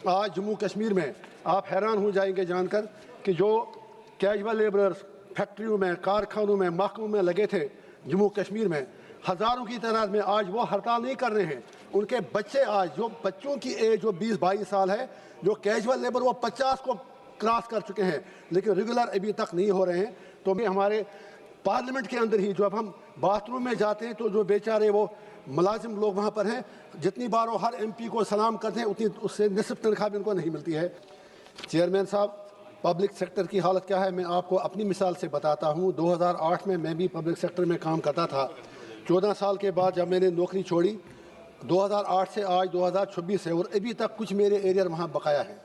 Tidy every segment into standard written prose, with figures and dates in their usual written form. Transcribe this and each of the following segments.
आज जम्मू कश्मीर में आप हैरान हो जाएंगे जानकर कि जो कैजुअल लेबरर्स फैक्ट्रियों में, कारखानों में, महकमों में लगे थे जम्मू कश्मीर में, हज़ारों की तादाद में आज वो हड़ताल नहीं कर रहे हैं। उनके बच्चे आज, जो बच्चों की एज जो 20-22 साल है, जो कैजुअल लेबर वो 50 को क्रॉस कर चुके हैं, लेकिन रेगुलर अभी तक नहीं हो रहे हैं। तो हमारे पार्लियामेंट के अंदर ही जब हम बाथरूम में जाते हैं तो जो बेचारे वो मुलाजिम लोग वहाँ पर हैं, जितनी बार वो हर MP को सलाम करते हैं उतनी उससे निस्फ तनख्वाह भी उनको नहीं मिलती है। चेयरमैन साहब, पब्लिक सेक्टर की हालत क्या है मैं आपको अपनी मिसाल से बताता हूँ। 2008 में मैं भी पब्लिक सेक्टर में काम करता था। 14 साल के बाद जब मैंने नौकरी छोड़ी, 2008 से आज 2026 है और अभी तक कुछ मेरे एरिया वहाँ बकाया है।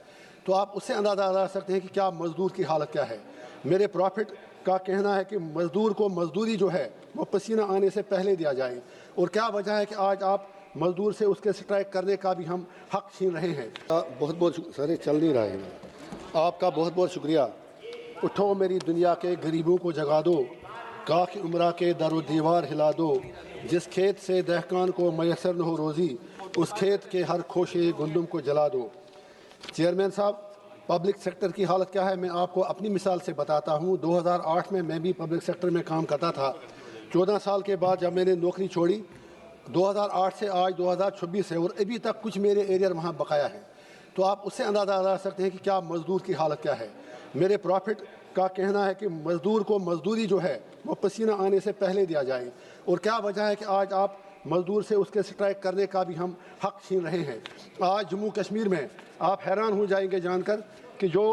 तो आप उससे अंदाज़ा लगा सकते हैं कि क्या मज़दूर की हालत क्या है। मेरे प्रॉफिट का कहना है कि मज़दूर को मज़दूरी जो है वो पसीना आने से पहले दिया जाए, और क्या वजह है कि आज आप मज़दूर से उसके स्ट्राइक करने का भी हम हक छीन रहे हैं। बहुत बहुत सर चल नहीं रहा है। आपका बहुत बहुत शुक्रिया। उठो मेरी दुनिया के गरीबों को जगा दो, काख उम्रा के दरो दीवार हिला दो, जिस खेत से दहकान को मैसर न हो रोज़ी, उस खेत के हर खोशे गुंदुम को जला दो। चेयरमैन साहब, पब्लिक सेक्टर की हालत क्या है मैं आपको अपनी मिसाल से बताता हूँ। 2008 में मैं भी पब्लिक सेक्टर में काम करता था। 14 साल के बाद जब मैंने नौकरी छोड़ी, 2008 से आज 2026 है और अभी तक कुछ मेरे एरिया वहाँ बकाया है। तो आप उससे अंदाज़ा लगा सकते हैं कि क्या मज़दूर की हालत क्या है। मेरे प्रॉफिट का कहना है कि मज़दूर को मज़दूरी जो है वो पसीना आने से पहले दिया जाए, और क्या वजह है कि आज आप मज़दूर से उसके स्ट्राइक करने का भी हम हक छीन रहे हैं। आज जम्मू कश्मीर में आप हैरान हो जाएंगे जानकर कि जो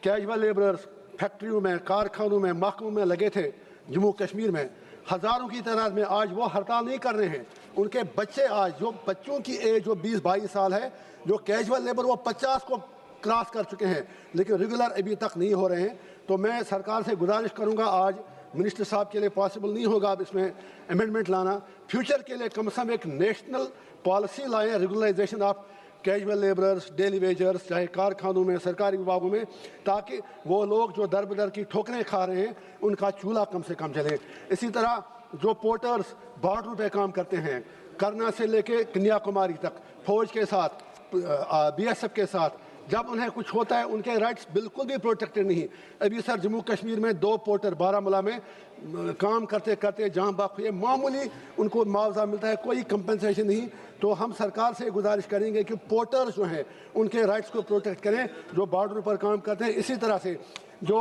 कैजुअल लेबरर्स फैक्ट्रियों में, कारखानों में, महकमों में लगे थे जम्मू कश्मीर में, हज़ारों की तादाद में आज वो हड़ताल नहीं कर रहे हैं। उनके बच्चे आज, जो बच्चों की एज जो 20-22 साल है, जो कैजुअल लेबर वो 50 को क्रॉस कर चुके हैं, लेकिन रेगुलर अभी तक नहीं हो रहे हैं। तो मैं सरकार से गुजारिश करूंगा, आज मिनिस्टर साहब के लिए पॉसिबल नहीं होगा अब इसमें अमेंडमेंट लाना, फ्यूचर के लिए कम से कम एक नेशनल पॉलिसी लाएँ, regularisation of casual labourers, daily wagers, चाहे कारखानों में, सरकारी विभागों में, ताकि वो लोग जो दर बदर की ठोकरें खा रहे हैं उनका चूल्हा कम से कम चले। इसी तरह जो पोर्टर्स बॉर्डर पे काम करते हैं, करना से लेके कन्याकुमारी तक, फौज के साथ, BSF के साथ, जब उन्हें कुछ होता है उनके राइट्स बिल्कुल भी प्रोटेक्टेड नहीं। अभी सर जम्मू कश्मीर में 2 पोर्टर बारामूला में काम करते करते जहाँ बाक हुए, मामूली उनको मुआवजा मिलता है, कोई कंपनसेशन नहीं। तो हम सरकार से गुजारिश करेंगे कि पोर्टर्स जो हैं उनके राइट्स को प्रोटेक्ट करें जो बॉर्डर पर काम करते हैं। इसी तरह से जो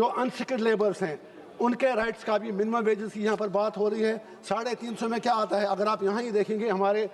अनस्किल्ड लेबर्स हैं उनके राइट्स का भी, मिनिमम वेजेस की यहाँ पर बात हो रही है। 350 में क्या आता है, अगर आप यहाँ ही देखेंगे हमारे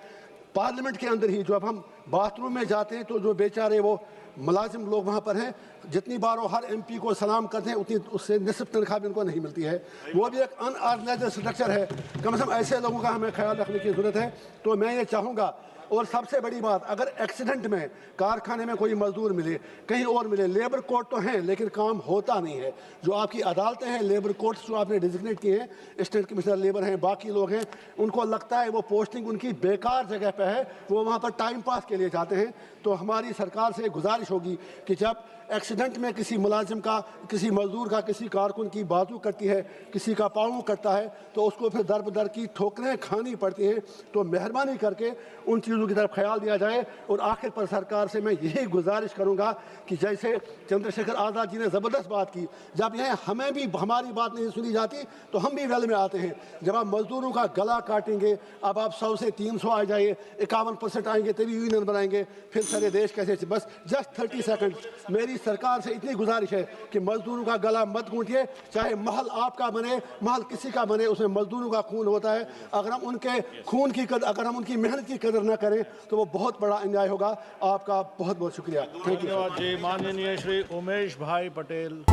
पार्लियामेंट के अंदर ही जब हम बाथरूम में जाते हैं तो जो बेचारे वो मुलाजिम लोग वहाँ पर हैं, जितनी बार वो हर MP को सलाम करते हैं उतनी उससे निस्फ तनख्वाह भी उनको नहीं मिलती है। वो भी एक अनऑर्गेनाइज्ड स्ट्रक्चर है। कम से कम ऐसे लोगों का हमें ख्याल रखने की ज़रूरत है। तो मैं ये चाहूँगा, और सबसे बड़ी बात, अगर एक्सीडेंट में कारखाने में कोई मजदूर मिले, कहीं और मिले, लेबर कोर्ट तो हैं लेकिन काम होता नहीं है। जो आपकी अदालतें हैं, लेबर कोर्ट्स जो आपने डिजिग्नेट किए हैं, स्टेट कमिश्नर लेबर हैं, बाकी लोग हैं, उनको लगता है वो पोस्टिंग उनकी बेकार जगह पे है, वो वहाँ पर टाइम पास के लिए जाते हैं। तो हमारी सरकार से गुजारिश होगी कि जब एक्सीडेंट में किसी मुलाजिम का, किसी मजदूर का, किसी कारकुन की बाजू कटती है, किसी का पाँव कटता है, तो उसको फिर दर बदर की ठोकरें खानी पड़ती हैं। तो मेहरबानी करके उन चीज़ों की तरफ ख्याल दिया जाए। और आखिर पर सरकार से मैं यही गुजारिश करूंगा कि जैसे चंद्रशेखर आज़ाद जी ने ज़बरदस्त बात की, जब यह हमें भी हमारी बात नहीं सुनी जाती तो हम भी वेल में आते हैं। जब आप मजदूरों का गला काटेंगे, अब आप 100 से 300 आ जाइए, 51% आएंगे तभी यूनियन बनाएंगे, फिर सारे देश कैसे। बस जस्ट 30 सेकंड मेरी सरकार से इतनी गुजारिश है कि मजदूरों का गला मत घूंटिए, चाहे महल आपका बने, महल किसी का बने, उसमें मजदूरों का खून होता है। अगर हम उनके खून की कदर, अगर हम उनकी मेहनत की कदर न करें तो वो बहुत बड़ा अन्याय होगा। आपका बहुत बहुत शुक्रिया। Thank you. धन्यवाद जी। माननीय श्री उमेश भाई पटेल।